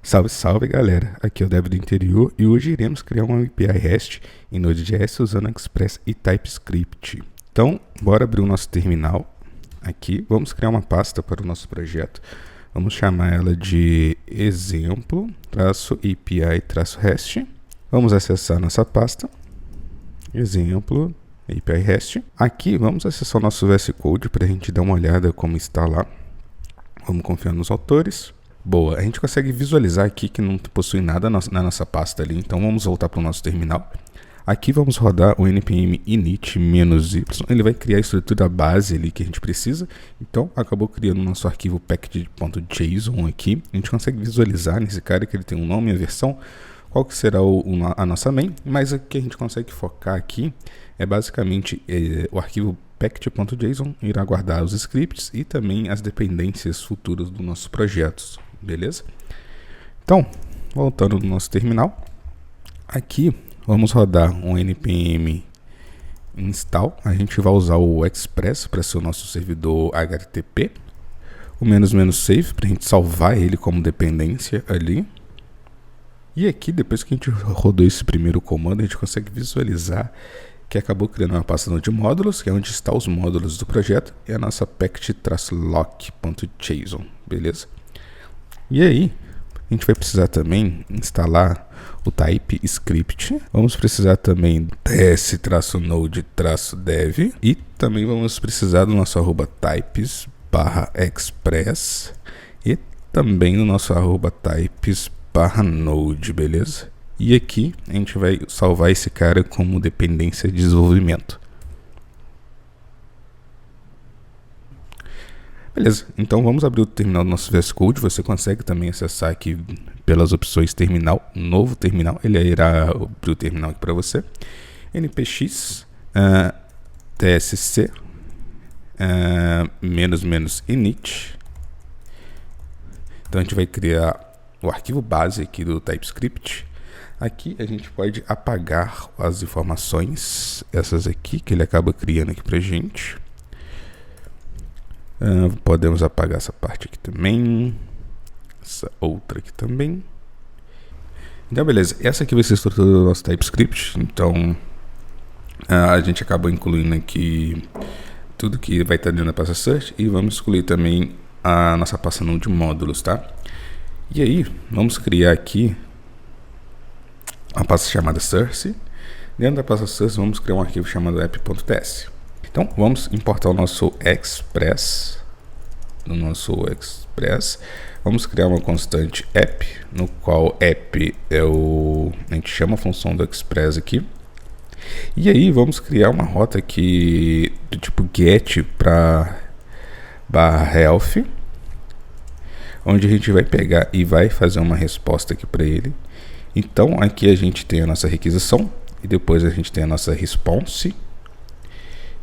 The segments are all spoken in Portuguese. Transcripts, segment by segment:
Salve, salve galera, aqui é o Dev do Interior e hoje iremos criar uma API REST em Node.js usando Express e TypeScript. Então, bora abrir o nosso terminal aqui, vamos criar uma pasta para o nosso projeto, vamos chamar ela de exemplo-api-rest, vamos acessar nossa pasta, exemplo API REST. Aqui vamos acessar o nosso VS Code para a gente dar uma olhada como está lá, vamos confiar nos autores. Boa, a gente consegue visualizar aqui que não possui nada na nossa pasta ali, então vamos voltar para o nosso terminal. Aqui vamos rodar o npm init-y, ele vai criar a estrutura base ali que a gente precisa. Então acabou criando o nosso arquivo package.json aqui, a gente consegue visualizar nesse cara que ele tem um nome e a versão, qual que será a nossa main, mas o que a gente consegue focar aqui é basicamente o arquivo package.json irá guardar os scripts e também as dependências futuras dos nossos projetos, beleza? Então, voltando no nosso terminal, aqui vamos rodar um npm install, a gente vai usar o Express para ser o nosso servidor HTTP, o --save para a gente salvar ele como dependência ali. E aqui, depois que a gente rodou esse primeiro comando, a gente consegue visualizar que acabou criando uma pasta de módulos, que é onde estão os módulos do projeto, e a nossa package-lock.json, beleza? E aí, a gente vai precisar também instalar o TypeScript, vamos precisar também do ts-node-dev, e também vamos precisar do nosso @types/express, e também do nosso @types/node, beleza? E aqui a gente vai salvar esse cara como dependência de desenvolvimento. Beleza, então vamos abrir o terminal do nosso VS Code. Você consegue também acessar aqui pelas opções terminal, novo terminal. Ele irá abrir o terminal aqui para você. npx tsc --init. Então a gente vai criar o arquivo base aqui do TypeScript. Aqui a gente pode apagar as informações, essas aqui, que ele acaba criando aqui pra gente. Podemos apagar essa parte aqui também, essa outra aqui também. Então beleza, essa aqui vai ser a estrutura do nosso TypeScript. Então a gente acaba incluindo aqui tudo que vai estar dentro da pasta search e vamos excluir também a nossa pasta de módulos, tá? E aí, vamos criar aqui uma pasta chamada source. Dentro da pasta source, vamos criar um arquivo chamado app.ts. Então, vamos importar o nosso Express. Vamos criar uma constante app, no qual app é a gente chama a função do Express aqui. E aí, vamos criar uma rota aqui do tipo get para /health, onde a gente vai pegar e vai fazer uma resposta aqui para ele. Então aqui a gente tem a nossa requisição e depois a gente tem a nossa response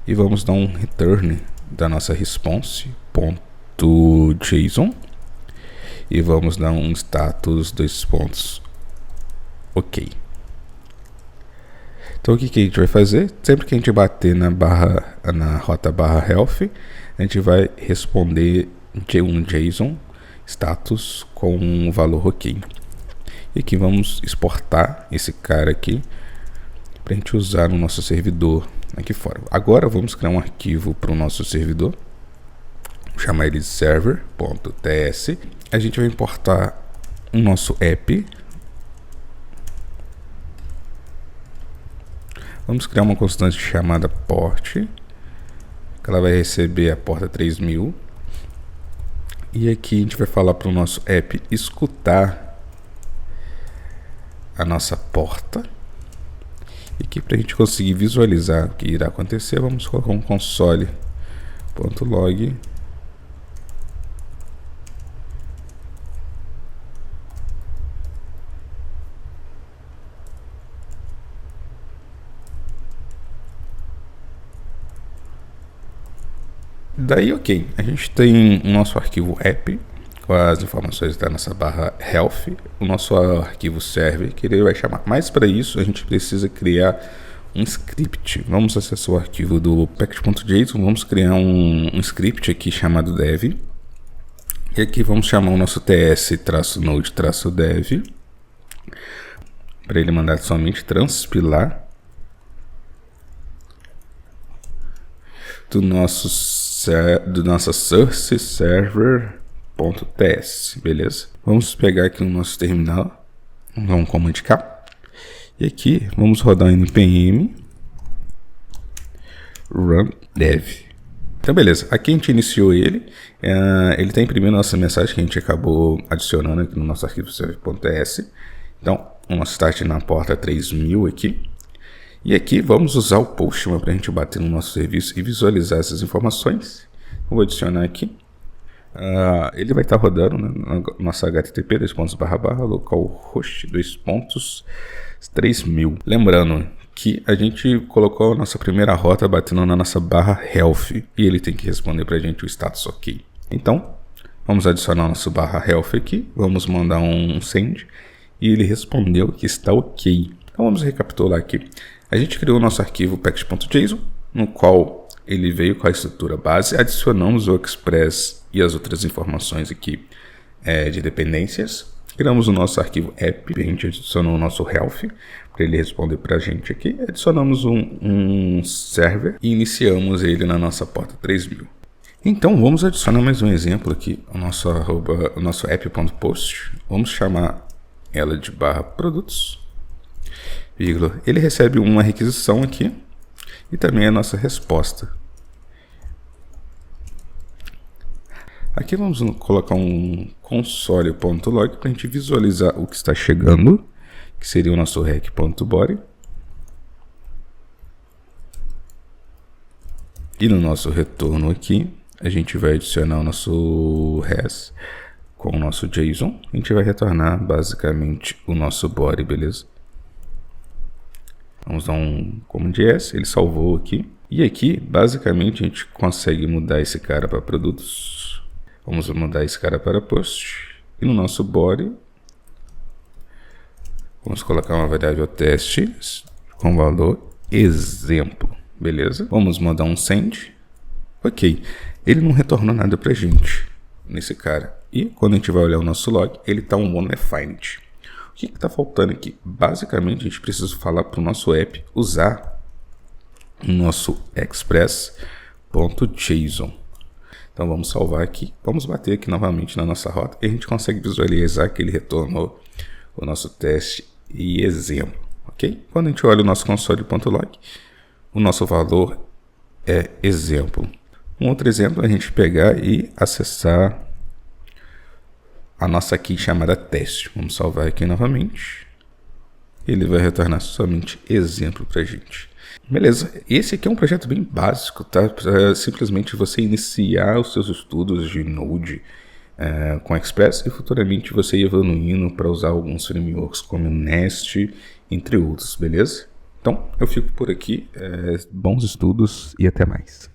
e vamos dar um return da nossa response.json e vamos dar um status ok. Então o que a gente vai fazer? Sempre que a gente bater na rota /health, a gente vai responder um JSON status com um valor ok. E aqui vamos exportar esse cara aqui para a gente usar no nosso servidor aqui fora. Agora vamos criar um arquivo para o nosso servidor, vou chamar ele de server.ts. A gente vai importar o nosso app. Vamos criar uma constante chamada port, que ela vai receber a porta 3000. E aqui a gente vai falar para o nosso app escutar a nossa porta. E aqui para a gente conseguir visualizar o que irá acontecer, vamos colocar um console.log. Daí ok, a gente tem o nosso arquivo app com as informações da nossa /health, o nosso arquivo server que ele vai chamar. Mas para isso a gente precisa criar um script. Vamos acessar o arquivo do package.json, vamos criar um script aqui chamado dev. E aqui vamos chamar o nosso ts-node-dev para ele mandar somente transpilar do nosso source server.ts, beleza? Vamos pegar aqui no nosso terminal, vamos dar um command K, e aqui vamos rodar npm run dev. Então beleza, aqui a gente iniciou ele está imprimindo a nossa mensagem que a gente acabou adicionando aqui no nosso arquivo server.ts. Então, o nosso start na porta 3000 aqui. E aqui vamos usar o Postman para a gente bater no nosso serviço e visualizar essas informações. Eu vou adicionar aqui. Ele vai estar rodando, né, na nossa HTTP localhost 3000. Lembrando que a gente colocou a nossa primeira rota batendo na nossa barra health e ele tem que responder para a gente o status ok. Então, vamos adicionar o nosso barra health aqui, vamos mandar um send e ele respondeu que está ok. Então vamos recapitular aqui. A gente criou o nosso arquivo package.json, no qual ele veio com a estrutura base, adicionamos o Express e as outras informações aqui de dependências. Criamos o nosso arquivo app, a gente adicionou o nosso health para ele responder para a gente aqui. Adicionamos um server e iniciamos ele na nossa porta 3000. Então vamos adicionar mais um exemplo aqui, o nosso app.post. Vamos chamar ela de barra produtos, vírgula. Ele recebe uma requisição aqui e também a nossa resposta. Aqui vamos colocar um console.log para a gente visualizar o que está chegando, que seria o nosso rec.body. E no nosso retorno aqui, a gente vai adicionar o nosso res com o nosso JSON. A gente vai retornar basicamente o nosso body, beleza? Vamos dar um command S, ele salvou aqui. E aqui, basicamente, a gente consegue mudar esse cara para produtos. Vamos mudar esse cara para post. E no nosso body, vamos colocar uma variável teste com valor exemplo. Beleza? Vamos mandar um send. Ok. Ele não retornou nada pra gente nesse cara. E quando a gente vai olhar o nosso log, ele está um undefined. O que está faltando aqui? Basicamente, a gente precisa falar para o nosso app usar o nosso express.json. Então vamos salvar aqui, vamos bater aqui novamente na nossa rota e a gente consegue visualizar que ele retornou o nosso teste e exemplo, ok? Quando a gente olha o nosso console.log, o nosso valor é exemplo. Um outro exemplo é a gente pegar e acessar a nossa key chamada teste. Vamos salvar aqui novamente. Ele vai retornar somente exemplo para a gente. Beleza, esse aqui é um projeto bem básico, tá? Pra simplesmente você iniciar os seus estudos de Node com Express e futuramente você ir evoluindo para usar alguns frameworks como Nest, entre outros, beleza? Então, eu fico por aqui. Bons estudos e até mais.